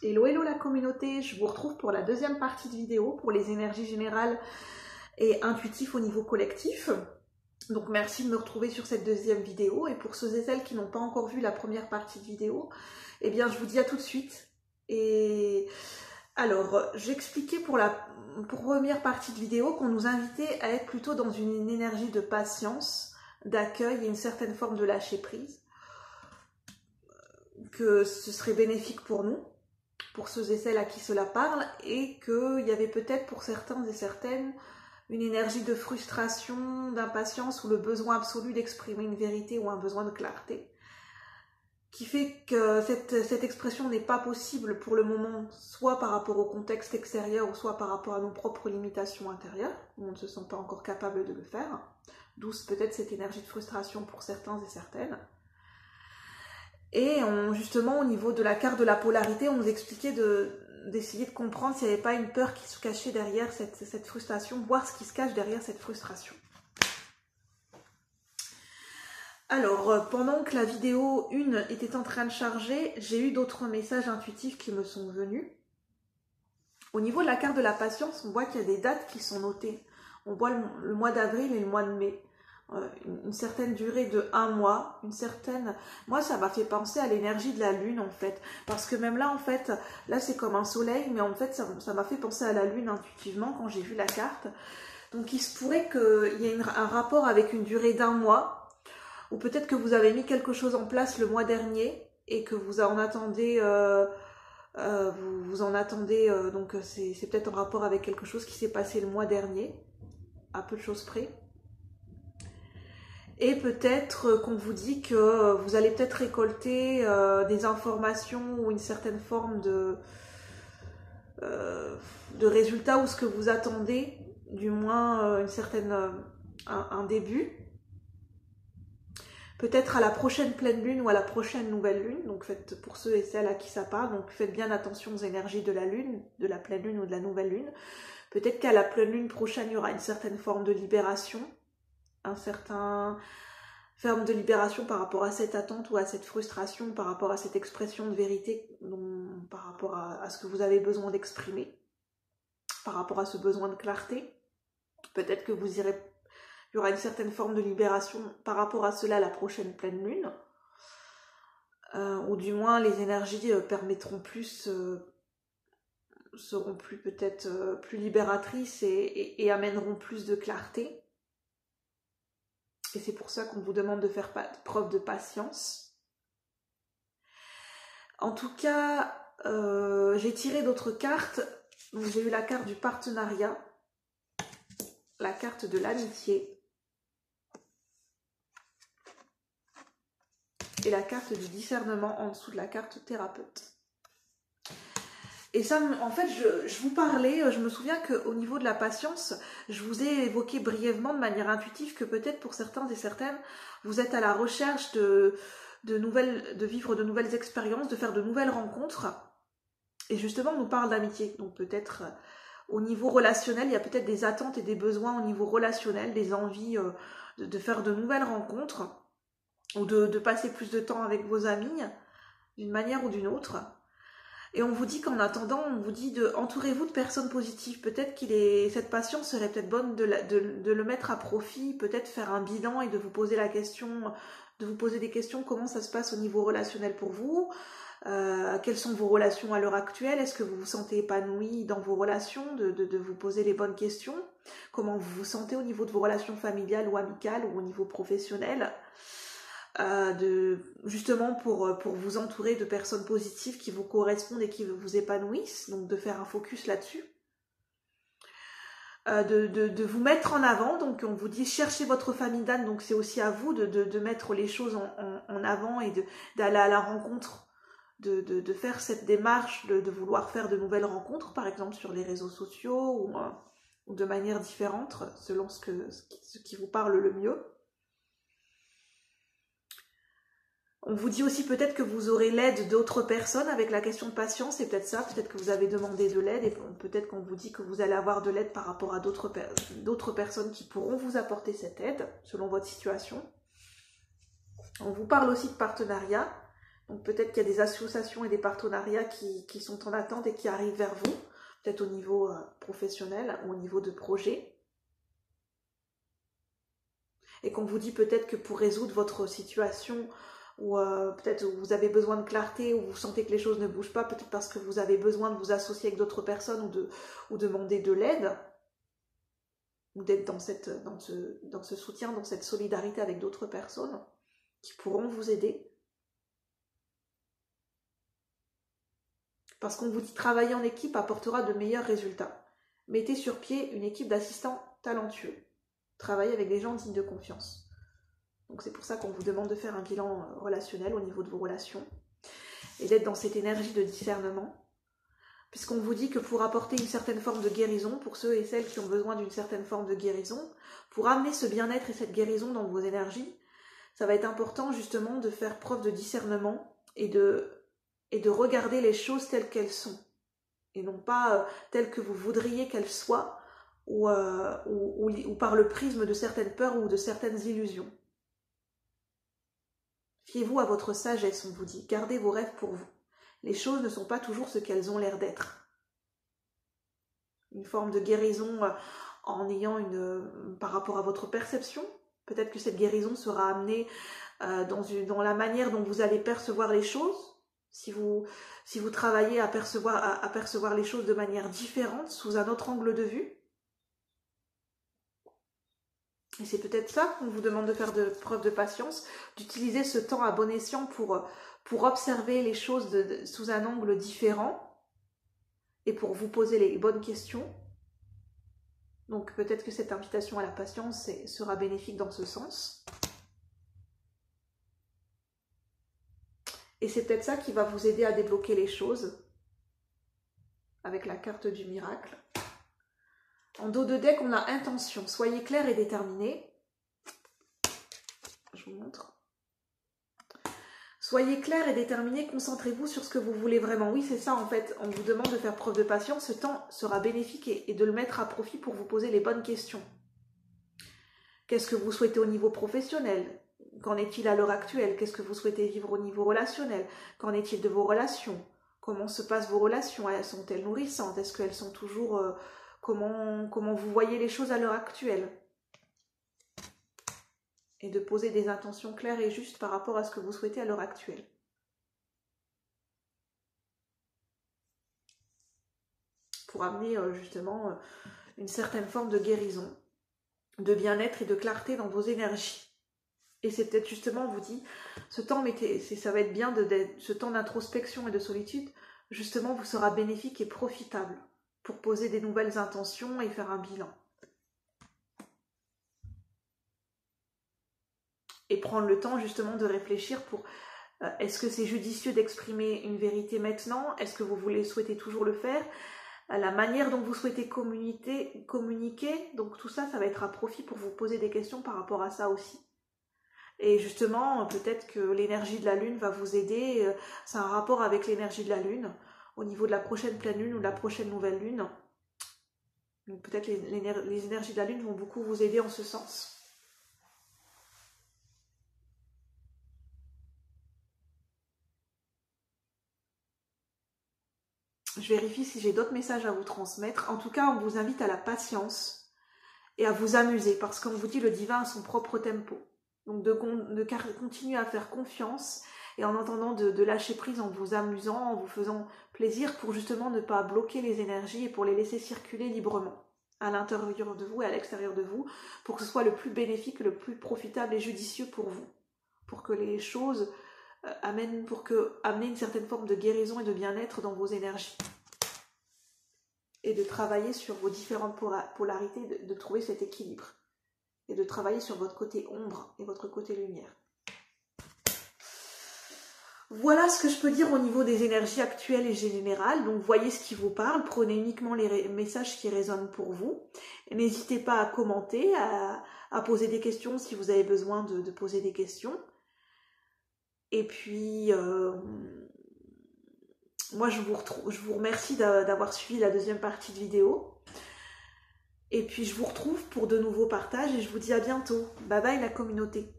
Hello hello la communauté, je vous retrouve pour la deuxième partie de vidéo pour les énergies générales et intuitifs au niveau collectif. Donc merci de me retrouver sur cette deuxième vidéo, et pour ceux et celles qui n'ont pas encore vu la première partie de vidéo, eh bien je vous dis à tout de suite. Et alors j'expliquais pour première partie de vidéo qu'on nous invitait à être plutôt dans une énergie de patience, d'accueil et une certaine forme de lâcher prise, que ce serait bénéfique pour nous, pour ceux et celles à qui cela parle, et qu'il y avait peut-être pour certains et certaines une énergie de frustration, d'impatience ou le besoin absolu d'exprimer une vérité ou un besoin de clarté, qui fait que cette expression n'est pas possible pour le moment, soit par rapport au contexte extérieur ou soit par rapport à nos propres limitations intérieures, où on ne se sent pas encore capable de le faire, d'où peut-être cette énergie de frustration pour certains et certaines. Et justement, au niveau de la carte de la polarité, on nous expliquait d'essayer de comprendre s'il n'y avait pas une peur qui se cachait derrière cette frustration, voir ce qui se cache derrière cette frustration. Alors, pendant que la vidéo 1 était en train de charger, j'ai eu d'autres messages intuitifs qui me sont venus. Au niveau de la carte de la patience, on voit qu'il y a des dates qui sont notées. On voit le mois d'avril et le mois de mai. Une certaine durée de 1 mois, moi ça m'a fait penser à l'énergie de la lune en fait, parce que même là en fait, là c'est comme un soleil, mais en fait ça m'a fait penser à la lune intuitivement quand j'ai vu la carte. Donc il se pourrait qu'il y ait un rapport avec une durée d'1 mois, ou peut-être que vous avez mis quelque chose en place le mois dernier et que vous en attendez, donc c'est peut-être en rapport avec quelque chose qui s'est passé le mois dernier, à peu de choses près. Et peut-être qu'on vous dit que vous allez peut-être récolter des informations ou une certaine forme de résultat, ou ce que vous attendez, du moins un début. Peut-être à la prochaine pleine lune ou à la prochaine nouvelle lune. Donc faites, pour ceux et celles à qui ça parle, donc faites bien attention aux énergies de la lune, de la pleine lune ou de la nouvelle lune. Peut-être qu'à la pleine lune prochaine, il y aura une certaine forme de libération, un certain forme de libération par rapport à cette attente ou à cette frustration, par rapport à cette expression de vérité, par rapport à ce que vous avez besoin d'exprimer, par rapport à ce besoin de clarté. Peut-être que il y aura une certaine forme de libération par rapport à cela la prochaine pleine lune, ou du moins les énergies seront peut-être plus libératrices et amèneront plus de clarté. Et c'est pour ça qu'on vous demande de faire preuve de patience. En tout cas, j'ai tiré d'autres cartes. Donc j'ai eu la carte du partenariat, la carte de l'amitié et la carte du discernement en dessous de la carte thérapeute. Et ça, en fait, je vous parlais, je me souviens qu'au niveau de la patience, je vous ai évoqué brièvement de manière intuitive que peut-être pour certains et certaines, vous êtes à la recherche de vivre de nouvelles expériences, de faire de nouvelles rencontres. Et justement, on nous parle d'amitié. Donc peut-être au niveau relationnel, il y a peut-être des attentes et des besoins au niveau relationnel, des envies de faire de nouvelles rencontres, ou de passer plus de temps avec vos amis, d'une manière ou d'une autre. Et on vous dit qu'en attendant, on vous dit entourez-vous de personnes positives. Peut-être cette patience serait peut-être bonne de le mettre à profit, peut-être faire un bilan et de vous poser des questions, comment ça se passe au niveau relationnel pour vous, quelles sont vos relations à l'heure actuelle, est-ce que vous vous sentez épanoui dans vos relations, de vous poser les bonnes questions, comment vous vous sentez au niveau de vos relations familiales ou amicales ou au niveau professionnel. Justement pour vous entourer de personnes positives qui vous correspondent et qui vous épanouissent, donc de faire un focus là-dessus, de vous mettre en avant. Donc on vous dit cherchez votre famille d'âme, donc c'est aussi à vous de mettre les choses en avant et d'aller à la rencontre, de faire cette démarche de vouloir faire de nouvelles rencontres, par exemple sur les réseaux sociaux ou de manière différente selon ce qui vous parle le mieux. On vous dit aussi peut-être que vous aurez l'aide d'autres personnes avec la question de patience, c'est peut-être ça, peut-être que vous avez demandé de l'aide et peut-être qu'on vous dit que vous allez avoir de l'aide par rapport à d'autres personnes qui pourront vous apporter cette aide selon votre situation. On vous parle aussi de partenariat, Donc peut-être qu'il y a des associations et des partenariats qui sont en attente et qui arrivent vers vous, peut-être au niveau professionnel ou au niveau de projet. Et qu'on vous dit peut-être que pour résoudre votre situation, ou peut-être vous avez besoin de clarté, ou vous sentez que les choses ne bougent pas, peut-être parce que vous avez besoin de vous associer avec d'autres personnes ou demander de l'aide, ou d'être dans ce soutien, dans cette solidarité avec d'autres personnes qui pourront vous aider. Parce qu'on vous dit travailler en équipe apportera de meilleurs résultats. Mettez sur pied une équipe d'assistants talentueux. Travaillez avec des gens dignes de confiance. Donc c'est pour ça qu'on vous demande de faire un bilan relationnel au niveau de vos relations et d'être dans cette énergie de discernement, puisqu'on vous dit que pour apporter une certaine forme de guérison, pour ceux et celles qui ont besoin d'une certaine forme de guérison, pour amener ce bien-être et cette guérison dans vos énergies, ça va être important justement de faire preuve de discernement et de regarder les choses telles qu'elles sont, et non pas telles que vous voudriez qu'elles soient, ou par le prisme de certaines peurs ou de certaines illusions. Fiez-vous à votre sagesse, on vous dit. Gardez vos rêves pour vous. Les choses ne sont pas toujours ce qu'elles ont l'air d'être. Une forme de guérison en ayant par rapport à votre perception. Peut-être que cette guérison sera amenée dans la manière dont vous allez percevoir les choses. Si vous travaillez à percevoir les choses de manière différente, sous un autre angle de vue. Et c'est peut-être ça qu'on vous demande de faire preuve de patience, d'utiliser ce temps à bon escient pour observer les choses sous un angle différent et pour vous poser les bonnes questions. Donc peut-être que cette invitation à la patience sera bénéfique dans ce sens. Et c'est peut-être ça qui va vous aider à débloquer les choses avec la carte du miracle. En dos de deck, on a intention. Soyez clair et déterminé. Je vous montre. Soyez clair et déterminé, concentrez-vous sur ce que vous voulez vraiment. Oui, c'est ça en fait. On vous demande de faire preuve de patience. Ce temps sera bénéfique et de le mettre à profit pour vous poser les bonnes questions. Qu'est-ce que vous souhaitez au niveau professionnel? Qu'en est-il à l'heure actuelle? Qu'est-ce que vous souhaitez vivre au niveau relationnel? Qu'en est-il de vos relations? Comment se passent vos relations? Sont-elles nourrissantes? Est-ce qu'elles sont toujours... Comment vous voyez les choses à l'heure actuelle? Et de poser des intentions claires et justes par rapport à ce que vous souhaitez à l'heure actuelle. Pour amener justement une certaine forme de guérison, de bien-être et de clarté dans vos énergies. Et c'est peut-être justement, on vous dit, ce temps, ça va être bien, ce temps d'introspection et de solitude, justement, vous sera bénéfique et profitable pour poser des nouvelles intentions et faire un bilan. Et prendre le temps justement de réfléchir pour est-ce que c'est judicieux d'exprimer une vérité maintenant? Est-ce que vous souhaitez toujours le faire? La manière dont vous souhaitez communiquer, donc tout ça, ça va être à profit pour vous poser des questions par rapport à ça aussi. Et justement, peut-être que l'énergie de la Lune va vous aider, c'est un rapport avec l'énergie de la Lune, au niveau de la prochaine pleine Lune ou de la prochaine nouvelle Lune. Donc peut-être les énergies de la Lune vont beaucoup vous aider en ce sens. Je vérifie si j'ai d'autres messages à vous transmettre. En tout cas, on vous invite à la patience et à vous amuser, parce qu'on vous dit le divin a son propre tempo. Donc de continuer à faire confiance et en entendant de lâcher prise, en vous amusant, en vous faisant plaisir pour justement ne pas bloquer les énergies et pour les laisser circuler librement à l'intérieur de vous et à l'extérieur de vous, pour que ce soit le plus bénéfique, le plus profitable et judicieux pour vous, pour que les choses amener une certaine forme de guérison et de bien-être dans vos énergies. Et de travailler sur vos différentes polarités, de trouver cet équilibre. Et de travailler sur votre côté ombre et votre côté lumière. Voilà ce que je peux dire au niveau des énergies actuelles et générales. Donc voyez ce qui vous parle, prenez uniquement les messages qui résonnent pour vous. N'hésitez pas à commenter, à poser des questions si vous avez besoin de poser des questions. Et puis, moi je vous remercie d'avoir suivi la deuxième partie de vidéo. Et puis je vous retrouve pour de nouveaux partages et je vous dis à bientôt. Bye bye la communauté.